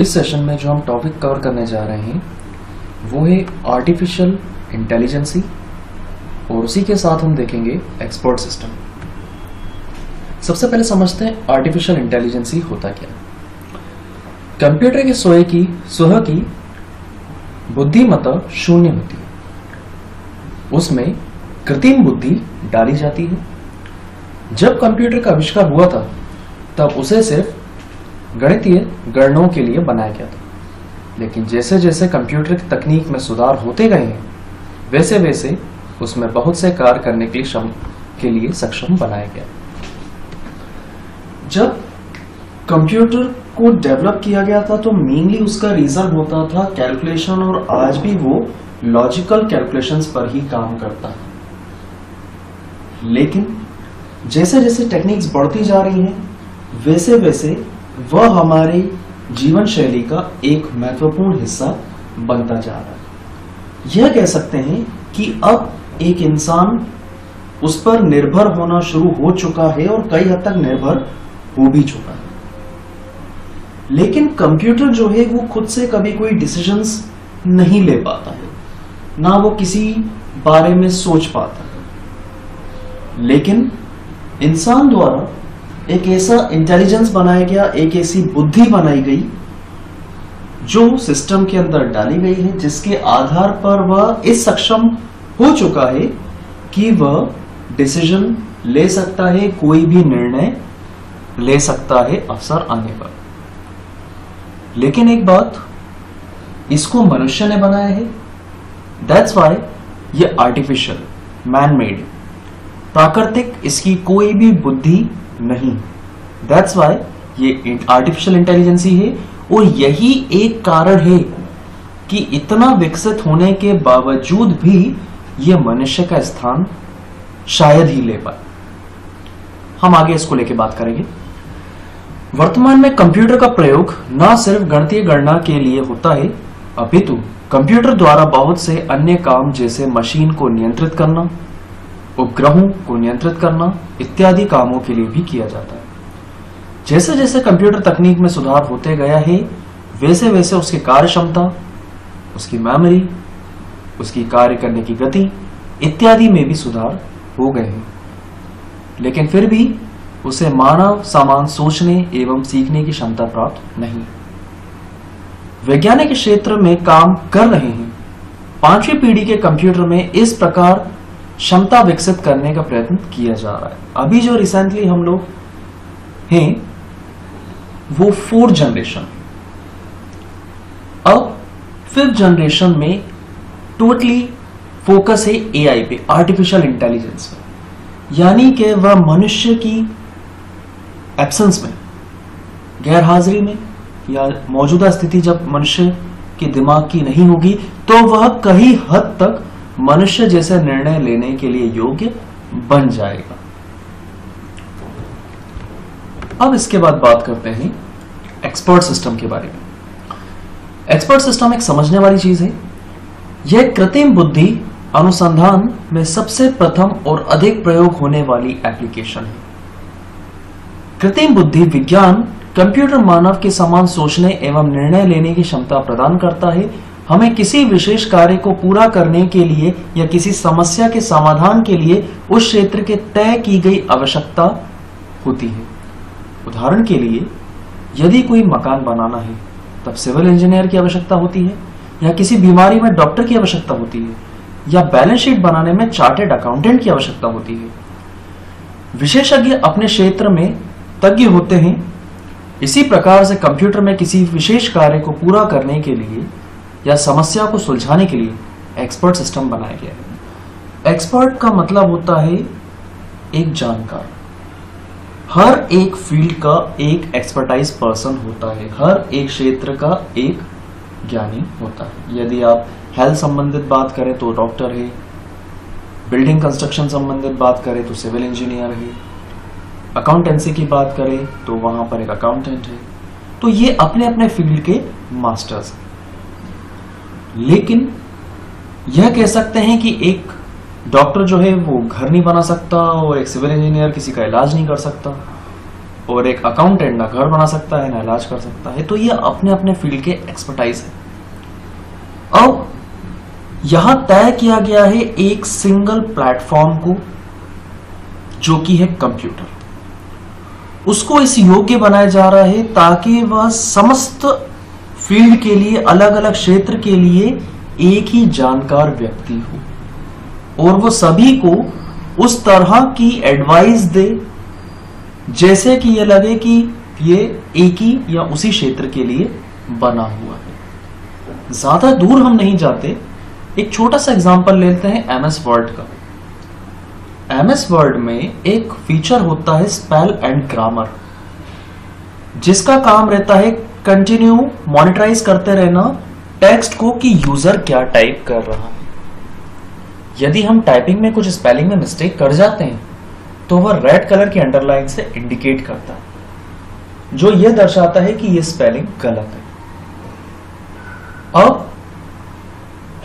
इस सेशन में जो हम टॉपिक कवर करने जा रहे हैं वो है आर्टिफिशियल इंटेलिजेंसी और उसी के साथ हम देखेंगे एक्सपर्ट सिस्टम। सबसे पहले समझते हैं आर्टिफिशियल इंटेलिजेंसी होता क्या है। कंप्यूटर के स्वयं की बुद्धिमत्ता शून्य होती है, उसमें कृत्रिम बुद्धि डाली जाती है। जब कंप्यूटर का आविष्कार हुआ था तब उसे सिर्फ गणितीय गणनों के लिए बनाया गया था, लेकिन जैसे जैसे कंप्यूटर की तकनीक में सुधार होते गए हैं वैसे वैसे उसमें बहुत से कार्य करने के लिए सक्षम बनाया गया। जब कंप्यूटर को डेवलप किया गया था तो मेनली उसका रीजन होता था कैलकुलेशन, और आज भी वो लॉजिकल कैलकुलेशंस पर ही काम करता है। लेकिन जैसे जैसे टेक्निक्स बढ़ती जा रही हैं वैसे वैसे वह हमारी जीवन शैली का एक महत्वपूर्ण हिस्सा बनता जा रहा है। यह कह सकते हैं कि अब एक इंसान उस पर निर्भर होना शुरू हो चुका है और कई हद तक निर्भर हो भी चुका है। लेकिन कंप्यूटर जो है वो खुद से कभी कोई डिसीजंस नहीं ले पाता है, ना वो किसी बारे में सोच पाता है। लेकिन इंसान द्वारा एक ऐसा इंटेलिजेंस बनाया गया, एक ऐसी बुद्धि बनाई गई जो सिस्टम के अंदर डाली गई है, जिसके आधार पर वह इस सक्षम हो चुका है कि वह डिसीजन ले सकता है, कोई भी निर्णय ले सकता है अवसर आने पर। लेकिन एक बात, इसको मनुष्य ने बनाया है, दैट्स वाई ये आर्टिफिशियल, मैन मेड, प्राकृतिक इसकी कोई भी बुद्धि नहीं, दैट्स वाई ये आर्टिफिशियल इंटेलिजेंसी है। और यही एक कारण है कि इतना विकसित होने के बावजूद भी ये मनुष्य का स्थान शायद ही ले पाए। हम आगे इसको लेके बात करेंगे। वर्तमान में कंप्यूटर का प्रयोग न सिर्फ गणितीय गणना के लिए होता है, अपितु कंप्यूटर द्वारा बहुत से अन्य काम जैसे मशीन को नियंत्रित करना, उपग्रहों को नियंत्रित करना इत्यादि कामों के लिए भी किया जाता है। जैसे जैसे कंप्यूटर तकनीक में सुधार होते गया है वैसे वैसे उसकी कार्य क्षमता, उसकी मेमोरी, उसकी कार्य करने की गति इत्यादि में भी सुधार हो गए हैं। लेकिन फिर भी उसे मानव समान सोचने एवं सीखने की क्षमता प्राप्त नहीं। वैज्ञानिक क्षेत्र में काम कर रहे हैं 5वीं पीढ़ी के कंप्यूटर में इस प्रकार क्षमता विकसित करने का प्रयत्न किया जा रहा है। अभी जो रिसेंटली हम लोग हैं वो 4th जनरेशन, अब 5th जनरेशन में टोटली फोकस है एआई पे, आर्टिफिशियल इंटेलिजेंस पे, यानी कि वह मनुष्य की एब्सेंस में, गैर हाजिरी में या मौजूदा स्थिति जब मनुष्य के दिमाग की नहीं होगी तो वह कई हद तक मनुष्य जैसे निर्णय लेने के लिए योग्य बन जाएगा। अब इसके बाद बात करते हैं एक्सपर्ट सिस्टम के बारे में। एक्सपर्ट सिस्टम एक समझने वाली चीज है। यह कृत्रिम बुद्धि अनुसंधान में सबसे प्रथम और अधिक प्रयोग होने वाली एप्लीकेशन है। कृत्रिम बुद्धि विज्ञान कंप्यूटर मानव के समान सोचने एवं निर्णय लेने की क्षमता प्रदान करता है। हमें किसी विशेष कार्य को पूरा करने के लिए या किसी समस्या के समाधान के लिए उस क्षेत्र के तय की गई आवश्यकता होती है। उदाहरण के लिए यदि कोई मकान बनाना है तब सिविल इंजीनियर की आवश्यकता होती है, या किसी बीमारी में डॉक्टर की आवश्यकता होती है, या बैलेंस शीट बनाने में चार्टेड अकाउंटेंट की आवश्यकता होती है। विशेषज्ञ अपने क्षेत्र में तज्ञ होते हैं। इसी प्रकार से कंप्यूटर में किसी विशेष कार्य को पूरा करने के लिए या समस्या को सुलझाने के लिए एक्सपर्ट सिस्टम बनाया गया है। एक्सपर्ट का मतलब होता है एक जानकार। हर एक फील्ड का एक एक्सपर्टाइज पर्सन होता है, हर एक क्षेत्र का एक ज्ञानी होता है। यदि आप हेल्थ संबंधित बात करें तो डॉक्टर है, बिल्डिंग कंस्ट्रक्शन संबंधित बात करें तो सिविल इंजीनियर है, अकाउंटेंसी की बात करें तो वहां पर एक अकाउंटेंट है। तो ये अपने अपने फील्ड के मास्टर्स हैं। लेकिन यह कह सकते हैं कि एक डॉक्टर जो है वो घर नहीं बना सकता और एक सिविल इंजीनियर किसी का इलाज नहीं कर सकता। और एक अकाउंटेंट ना घर बना सकता है ना इलाज कर सकता है। तो ये अपने अपने फील्ड के एक्सपर्टाइज है। अब यहां तय किया गया है एक सिंगल प्लेटफॉर्म को, जो कि है कंप्यूटर। उसको इस योग्य बनाया जा रहा है ताकि वह समस्त फील्ड के लिए, अलग अलग क्षेत्र के लिए एक ही जानकार व्यक्ति हो और वो सभी को उस तरह की एडवाइस दे जैसे कि ये लगे कि ये एक ही या उसी क्षेत्र के लिए बना हुआ है। ज्यादा दूर हम नहीं जाते, एक छोटा सा एग्जांपल लेते हैं एमएस वर्ड का। एमएस वर्ड में एक फीचर होता है स्पेल एंड ग्रामर, जिसका काम रहता है कंटिन्यू मॉनिटराइज करते रहना टेक्स्ट को कि यूजर क्या टाइप कर रहा है। यदि हम टाइपिंग में कुछ स्पेलिंग में मिस्टेक कर जाते हैं तो वह रेड कलर की अंडरलाइन से इंडिकेट करता है, जो यह दर्शाता है कि यह स्पेलिंग गलत है। अब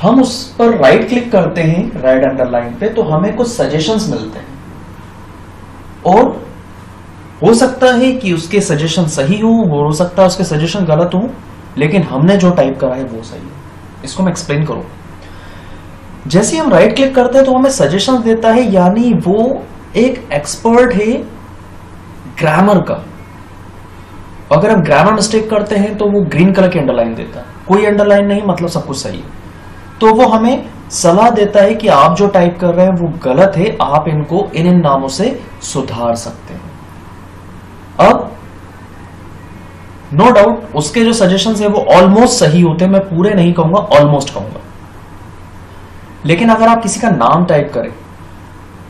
हम उस पर राइट क्लिक करते हैं रेड अंडरलाइन पे, तो हमें कुछ सजेशंस मिलते हैं और हो सकता है कि उसके सजेशन सही हो सकता है उसके सजेशन गलत हो, लेकिन हमने जो टाइप करा है वो सही है। इसको मैं एक्सप्लेन करूं। जैसे हम राइट क्लिक करते हैं तो हमें सजेशन देता है, यानी वो एक एक्सपर्ट है ग्रामर का। अगर हम ग्रामर मिस्टेक करते हैं तो वो ग्रीन कलर की अंडरलाइन देता है, कोई अंडरलाइन नहीं, मतलब सब कुछ सही है। तो वो हमें सलाह देता है कि आप जो टाइप कर रहे हैं वो गलत है, आप इनको इन नामों से सुधार सकते हैं। अब नो डाउट उसके जो सजेशंस है वो ऑलमोस्ट सही होते हैं, मैं पूरे नहीं कहूंगा, ऑलमोस्ट कहूंगा। लेकिन अगर आप किसी का नाम टाइप करें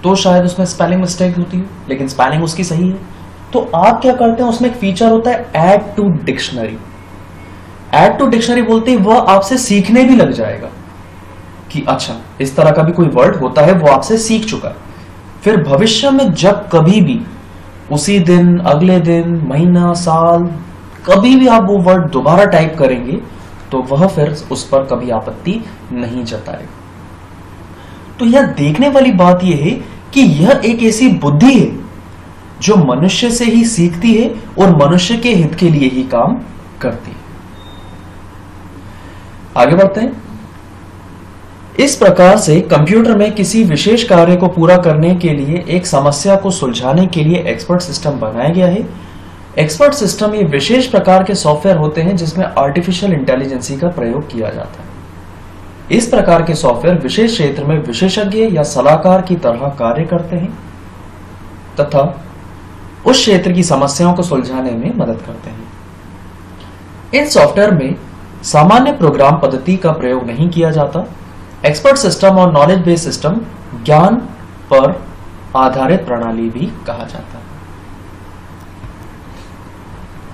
तो शायद उसमें स्पेलिंग मिस्टेक होती है, लेकिन स्पेलिंग उसकी सही है। तो आप क्या करते हैं, उसमें एक फीचर होता है add to dictionary. Add to dictionary बोलते ही वह आपसे सीखने भी लग जाएगा कि अच्छा इस तरह का भी कोई वर्ड होता है, वो आपसे सीख चुका है। फिर भविष्य में जब कभी भी उसी दिन, अगले दिन, महीना, साल, कभी भी आप वो वर्ड दोबारा टाइप करेंगे तो वह फिर उस पर कभी आपत्ति नहीं जताएगा। तो यह देखने वाली बात यह है कि यह एक ऐसी बुद्धि है जो मनुष्य से ही सीखती है और मनुष्य के हित के लिए ही काम करती है। आगे बढ़ते हैं। इस प्रकार से कंप्यूटर में किसी विशेष कार्य को पूरा करने के लिए, एक समस्या को सुलझाने के लिए एक्सपर्ट सिस्टम बनाया गया है। एक्सपर्ट सिस्टम ये विशेष प्रकार के सॉफ्टवेयर होते हैं जिसमें आर्टिफिशियल इंटेलिजेंसी का प्रयोग किया जाता है। इस प्रकार के सॉफ्टवेयर विशेष क्षेत्र में विशेषज्ञ या सलाहकार की तरह कार्य करते हैं तथा उस क्षेत्र की समस्याओं को सुलझाने में मदद करते हैं। इन सॉफ्टवेयर में सामान्य प्रोग्राम पद्धति का प्रयोग नहीं किया जाता। एक्सपर्ट सिस्टम और नॉलेज बेस्ड सिस्टम ज्ञान पर आधारित प्रणाली भी कहा जाता है।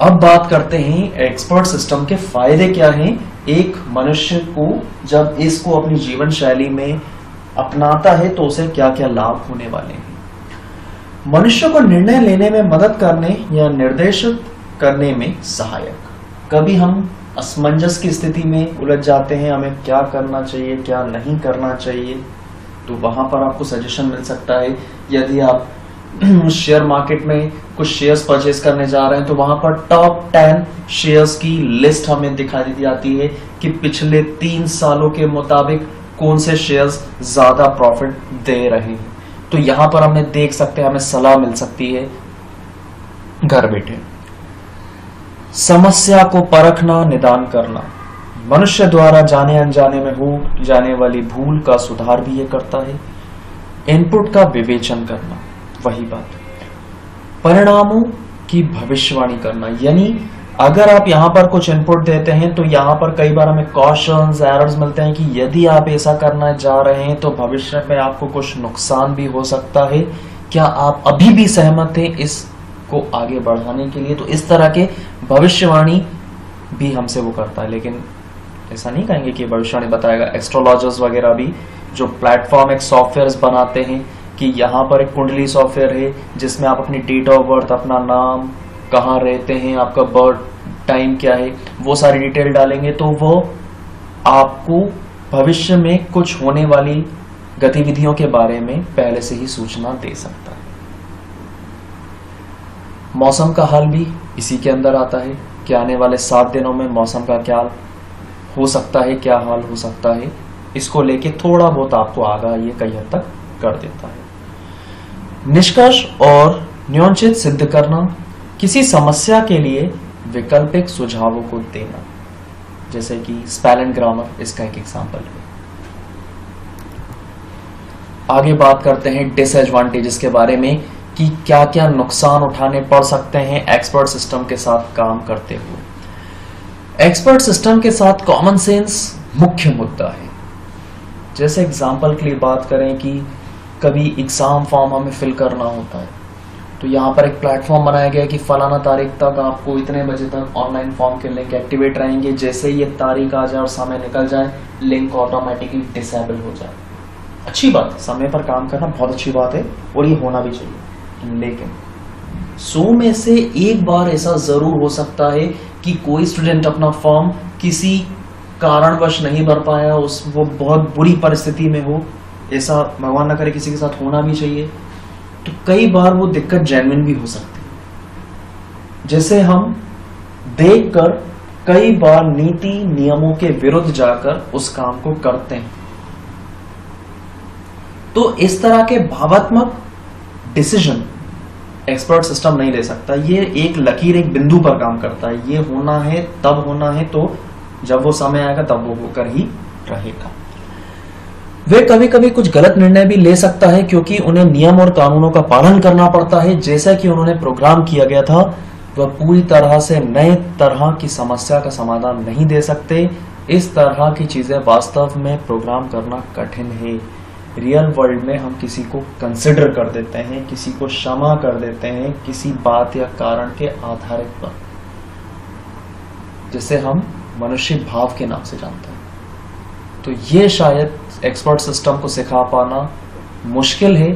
अब बात करते हैं एक्सपर्ट सिस्टम के फायदे क्या हैं एक मनुष्य को जब इसको अपनी जीवन शैली में अपनाता है तो उसे क्या क्या लाभ होने वाले हैं। मनुष्य को निर्णय लेने में मदद करने या निर्देशित करने में सहायक। कभी हम असमंजस की स्थिति में उलझ जाते हैं, हमें क्या करना चाहिए क्या नहीं करना चाहिए, तो वहां पर आपको सजेशन मिल सकता है। यदि आप शेयर मार्केट में कुछ शेयर्स परचेज करने जा रहे हैं तो वहां पर टॉप 10 शेयर्स की लिस्ट हमें दिखाई जाती है कि पिछले 3 सालों के मुताबिक कौन से शेयर्स ज्यादा प्रॉफिट दे रहे हैं। तो यहां पर हमें देख सकते हैं, हमें सलाह मिल सकती है घर बैठे। समस्या को परखना, निदान करना। मनुष्य द्वारा जाने अनजाने में हो जाने वाली भूल का सुधार भी ये करता है। इनपुट का विवेचन करना, वही बात। परिणामों की भविष्यवाणी करना, यानी अगर आप यहां पर कुछ इनपुट देते हैं तो यहां पर कई बार हमें कॉशंस, एरर्स मिलते हैं कि यदि आप ऐसा करना जा रहे हैं तो भविष्य में आपको कुछ नुकसान भी हो सकता है। क्या आप अभी भी सहमत हैं इसको आगे बढ़ाने के लिए? तो इस तरह के भविष्यवाणी भी हमसे वो करता है, लेकिन ऐसा नहीं कहेंगे कि भविष्यवाणी बताएगा। एस्ट्रोलॉजर्स वगैरह भी जो प्लेटफॉर्म एक सॉफ्टवेयर बनाते हैं कि यहाँ पर एक कुंडली सॉफ्टवेयर है जिसमें आप अपनी डेट ऑफ बर्थ, अपना नाम, कहाँ रहते हैं, आपका बर्थ टाइम क्या है, वो सारी डिटेल डालेंगे तो वो आपको भविष्य में कुछ होने वाली गतिविधियों के बारे में पहले से ही सूचना दे सकता है। मौसम का हाल भी इसी के अंदर आता है कि आने वाले 7 दिनों में मौसम का क्या हो सकता है, क्या हाल हो सकता है, इसको लेके थोड़ा बहुत आपको आगाह ये कई हद तक कर देता है। निष्कर्ष और न्यूनचित सिद्ध करना, किसी समस्या के लिए वैकल्पिक सुझावों को देना, जैसे कि स्पेल एंड ग्रामर इसका एक एग्जाम्पल है। आगे बात करते हैं डिसएडवांटेजेस के बारे में कि क्या क्या नुकसान उठाने पड़ सकते हैं एक्सपर्ट सिस्टम के साथ काम करते हुए। एक्सपर्ट सिस्टम के साथ कॉमन सेंस मुख्य मुद्दा है। जैसे एग्जाम्पल के लिए बात करें कि कभी एग्जाम फॉर्म हमें फिल करना होता है, तो यहाँ पर एक प्लेटफॉर्म बनाया गया कि फलाना तारीख तक आपको इतने बजे तक ऑनलाइन फॉर्म के लिंक एक्टिवेट रहेंगे, जैसे ही ये तारीख आ जाए और समय निकल जाए लिंक ऑटोमेटिकली डिसेबल हो जाए। अच्छी बात है, समय पर काम करना बहुत अच्छी बात है और ये होना भी चाहिए, लेकिन 100 में से एक बार ऐसा जरूर हो सकता है कि कोई स्टूडेंट अपना फॉर्म किसी कारणवश नहीं भर पाया, वो बहुत बुरी परिस्थिति में हो, ऐसा भगवान न करे किसी के साथ होना भी चाहिए, तो कई बार वो दिक्कत जेन्युइन भी हो सकती है। जैसे हम देखकर कई बार नीति नियमों के विरुद्ध जाकर उस काम को करते हैं, तो इस तरह के भावात्मक डिसीजन एक्सपर्ट सिस्टम नहीं ले सकता। ये एक लकीर, एक बिंदु पर काम करता है, ये होना है तब होना है, तो जब वो समय आएगा तब वो होकर ही रहेगा। वे कभी कभी कुछ गलत निर्णय भी ले सकता है क्योंकि उन्हें नियम और कानूनों का पालन करना पड़ता है। जैसा कि उन्होंने प्रोग्राम किया गया था, वह पूरी तरह से नए तरह की समस्या का समाधान नहीं दे सकते। इस तरह की चीजें वास्तव में प्रोग्राम करना कठिन है। रियल वर्ल्ड में हम किसी को कंसिडर कर देते हैं, किसी को क्षमा कर देते हैं किसी बात या कारण के आधारित पर, जिसे हम मनुष्य भाव के नाम से जानते हैं। तो ये शायद एक्सपर्ट सिस्टम को सिखा पाना मुश्किल है,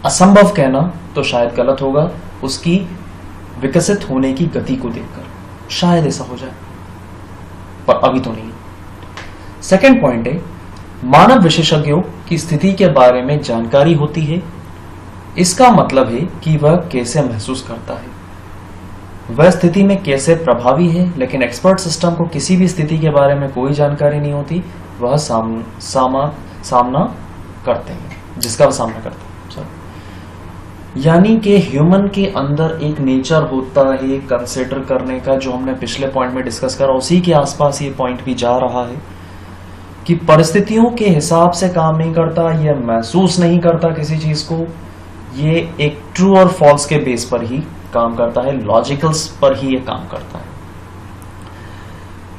असंभव कहना तो शायद गलत होगा। उसकी विकसित होने की गति को देखकर शायद ऐसा हो जाए, पर अभी तो नहीं। सेकंड पॉइंट है, मानव विशेषज्ञों की स्थिति के बारे में जानकारी होती है। इसका मतलब है कि वह कैसे महसूस करता है, वह स्थिति में कैसे प्रभावी है, लेकिन एक्सपर्ट सिस्टम को किसी भी स्थिति के बारे में कोई जानकारी नहीं होती। वह सामना करते हैं, जिसका वह सामना करते हैं। यानी कि ह्यूमन के अंदर एक नेचर होता है कंसिडर करने का, जो हमने पिछले पॉइंट में डिस्कस करा, उसी के आसपास ये पॉइंट भी जा रहा है कि परिस्थितियों के हिसाब से काम नहीं करता, यह महसूस नहीं करता किसी चीज को, ये एक ट्रू और फॉल्स के बेस पर ही काम करता है, लॉजिकल्स पर ही ये काम करता है।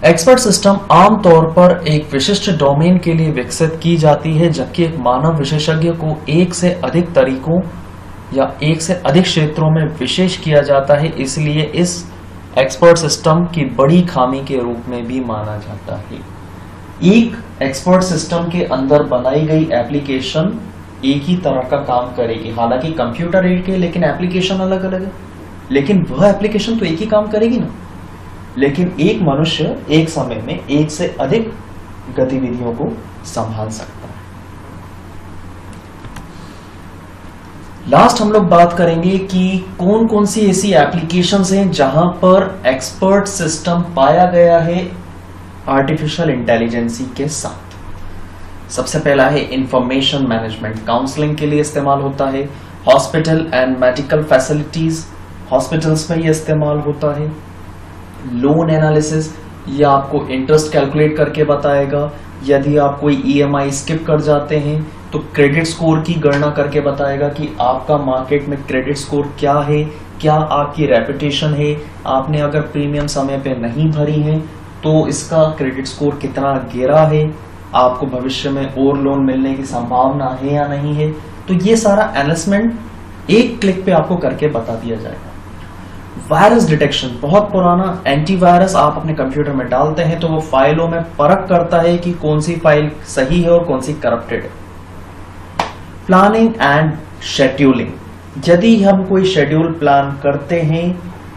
एक्सपर्ट सिस्टम आमतौर पर एक विशिष्ट डोमेन के लिए विकसित की जाती है, जबकि एक मानव विशेषज्ञ को एक से अधिक तरीकों या एक से अधिक क्षेत्रों में विशेष किया जाता है। इसलिए इस एक्सपर्ट सिस्टम की बड़ी खामी के रूप में भी माना जाता है। एक एक्सपर्ट सिस्टम के अंदर बनाई गई एप्लीकेशन एक ही तरह का काम करेगी, हालांकि कंप्यूटर एक है लेकिन एप्लीकेशन अलग अलग है, लेकिन वह एप्लीकेशन तो एक ही काम करेगी ना। लेकिन एक मनुष्य एक समय में एक से अधिक गतिविधियों को संभाल सकता है। लास्ट हम लोग बात करेंगे कि कौन कौन सी ऐसी एप्लीकेशंस हैं जहां पर एक्सपर्ट सिस्टम पाया गया है आर्टिफिशियल इंटेलिजेंसी के साथ। सबसे पहला है इंफॉर्मेशन मैनेजमेंट, काउंसलिंग के लिए इस्तेमाल होता है। Hospital and medical facilities, hospitals में यह इस्तेमाल होता है। लोन एनालिसिस, यह आपको इंटरेस्ट कैलकुलेट करके बताएगा। यदि आप कोई ईएमआई स्किप कर जाते हैं तो क्रेडिट स्कोर की गणना करके बताएगा कि आपका मार्केट में क्रेडिट स्कोर क्या है, क्या आपकी रेपुटेशन है। आपने अगर प्रीमियम समय पे नहीं भरी है तो इसका क्रेडिट स्कोर कितना गिरा है, आपको भविष्य में और लोन मिलने की संभावना है या नहीं है। तो ये सारा एनालिसमेंट एक क्लिक पे आपको करके बता दिया जाएगा। वायरस डिटेक्शन, बहुत पुराना एंटीवायरस आप अपने कंप्यूटर में डालते हैं तो वो फाइलों में परख करता है कि कौन सी फाइल सही है और कौन सी करप्टेड है। प्लानिंग एंड शेड्यूलिंग, यदि हम कोई शेड्यूल प्लान करते हैं,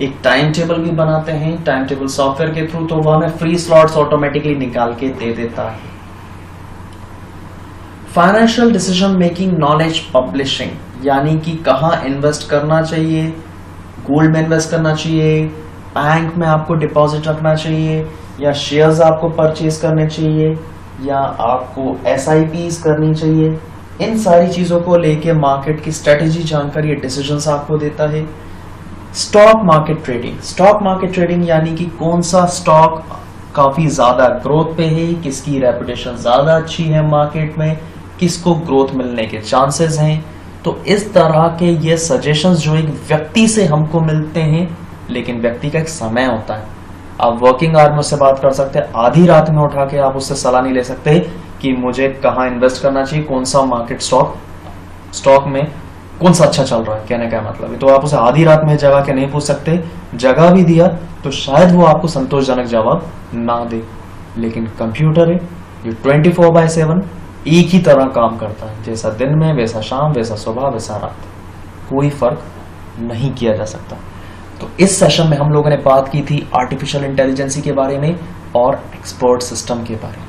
एक टाइम टेबल भी बनाते हैं टाइम टेबल सॉफ्टवेयर के थ्रू, तो वह हमें फ्री स्लॉट्स ऑटोमेटिकली निकाल के दे देता है। Financial decision making, knowledge publishing, यानी कि कहां इन्वेस्ट करना चाहिए, गोल्ड में इन्वेस्ट करना चाहिए, बैंक में आपको डिपॉजिट रखना चाहिए, या शेयर्स आपको परचेज करने चाहिए, या आपको SIPs करनी चाहिए, इन सारी चीजों को लेके मार्केट की स्ट्रेटेजी जानकर ये डिसीजंस आपको देता है। स्टॉक मार्केट ट्रेडिंग यानी कि कौन सा स्टॉक काफी ज्यादा ग्रोथ पे है, किसकी रेपुटेशन ज्यादा अच्छी है मार्केट में, किसको ग्रोथ मिलने के चांसेस हैं। तो इस तरह के ये सजेशंस जो एक व्यक्ति से हमको मिलते हैं, लेकिन व्यक्ति का एक समय होता है। आप वर्किंग आवर में उससे बात कर सकते हैं, आधी रात में उठा के आप उससे सलाह नहीं ले सकते कि मुझे कहाँ इन्वेस्ट करना चाहिए, कौन सा मार्केट स्टॉक में कौन सा अच्छा चल रहा है, कहने का मतलब है। तो आप उसे आधी रात में जगह के नहीं पूछ सकते, जगह भी दिया तो शायद वो आपको संतोषजनक जवाब ना दे। लेकिन कंप्यूटर है, ये 24/7 एक ही तरह काम करता है, जैसा दिन में वैसा शाम, वैसा सुबह वैसा रात, कोई फर्क नहीं किया जा सकता। तो इस सेशन में हम लोगों ने बात की थी आर्टिफिशियल इंटेलिजेंसी के बारे में और एक्सपर्ट सिस्टम के बारे में।